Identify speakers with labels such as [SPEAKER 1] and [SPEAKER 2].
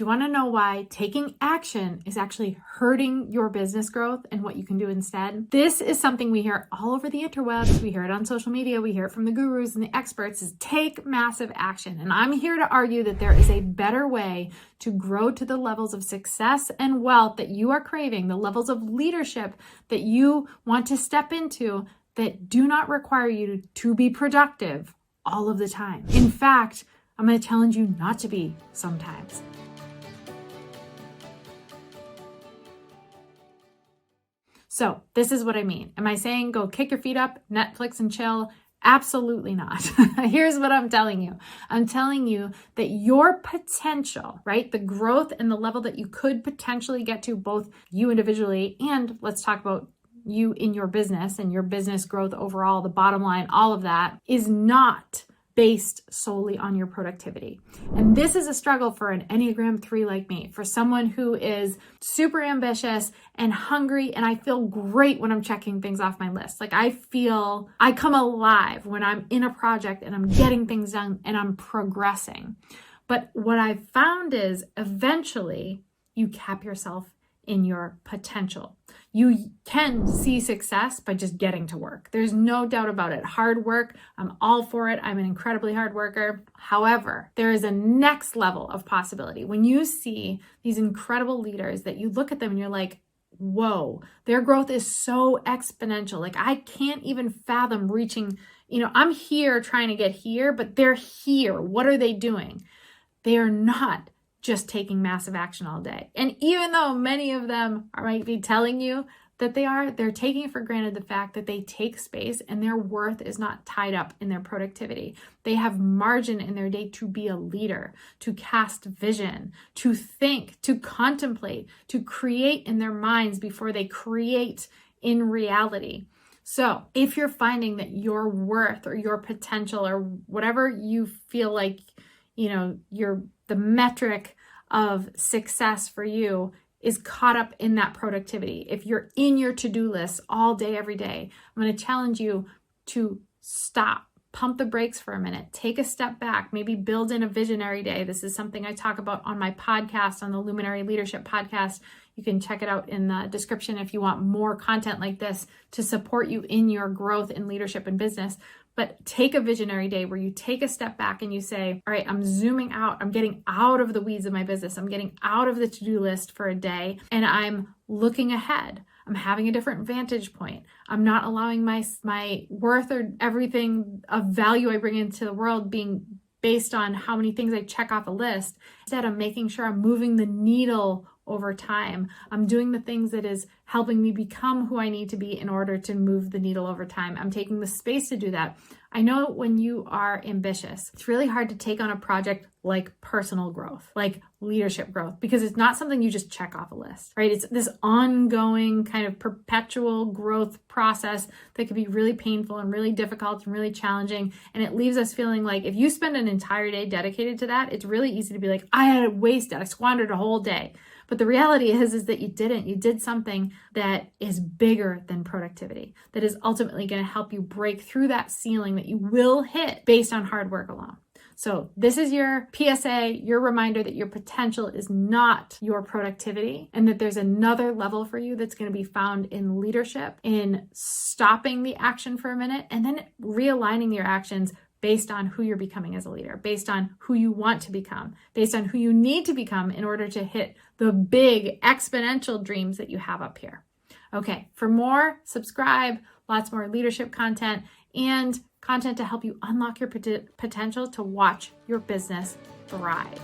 [SPEAKER 1] Do you want to know why taking action is actually hurting your business growth and what you can do instead? This is something we hear all over the interwebs. We hear it on social media. We hear it from the gurus and the experts, is take massive action. And I'm here to argue that there is a better way to grow to the levels of success and wealth that you are craving, the levels of leadership that you want to step into that do not require you to be productive all of the time. In fact, I'm going to challenge you not to be sometimes. So this is what I mean. Am I saying go kick your feet up, Netflix and chill? Absolutely not. Here's what I'm telling you. I'm telling you that your potential, right? The growth and the level that you could potentially get to, both you individually and let's talk about you in your business and your business growth overall, the bottom line, all of that is not based solely on your productivity. And this is a struggle for an Enneagram 3 like me, for someone who is super ambitious and hungry, and I feel great when I'm checking things off my list. Like I come alive when I'm in a project and I'm getting things done and I'm progressing. But what I've found is eventually you cap yourself in your potential. You can see success by just getting to work. There's no doubt about it. Hard work, I'm all for it. I'm an incredibly hard worker. However, there is a next level of possibility. When you see these incredible leaders that you look at them and you're like, whoa, their growth is so exponential. Like I can't even fathom reaching, I'm here trying to get here, but they're here. What are they doing? They are not just taking massive action all day. And even though many of them might be telling you that they're taking for granted the fact that they take space and their worth is not tied up in their productivity. They have margin in their day to be a leader, to cast vision, to think, to contemplate, to create in their minds before they create in reality. So if you're finding that your worth or your potential or whatever you feel like, the metric of success for you is caught up in that productivity. If you're in your to-do list all day, every day, I'm going to challenge you to stop, pump the brakes for a minute, take a step back, maybe build in a visionary day. This is something I talk about on my podcast, on the Luminary Leadership Podcast. You can check it out in the description if you want more content like this to support you in your growth in leadership and business. But take a visionary day where you take a step back and you say, all right, I'm zooming out. I'm getting out of the weeds of my business. I'm getting out of the to-do list for a day and I'm looking ahead. I'm having a different vantage point. I'm not allowing my worth or everything of value I bring into the world being based on how many things I check off a list. Instead, I'm making sure I'm moving the needle over time. I'm doing the things that is helping me become who I need to be in order to move the needle over time. I'm taking the space to do that. I know when you are ambitious, it's really hard to take on a project like personal growth, like leadership growth, because it's not something you just check off a list, right? It's this ongoing kind of perpetual growth process that can be really painful and really difficult and really challenging. And it leaves us feeling like if you spend an entire day dedicated to that, it's really easy to be like, I squandered a whole day. But the reality is that you didn't. You did something that is bigger than productivity, that is ultimately going to help you break through that ceiling that you will hit based on hard work alone. So this is your PSA, your reminder that your potential is not your productivity and that there's another level for you that's going to be found in leadership, in stopping the action for a minute and then realigning your actions based on who you're becoming as a leader, based on who you want to become, based on who you need to become in order to hit the big exponential dreams that you have up here. Okay, for more, subscribe, lots more leadership content and content to help you unlock your potential to watch your business thrive.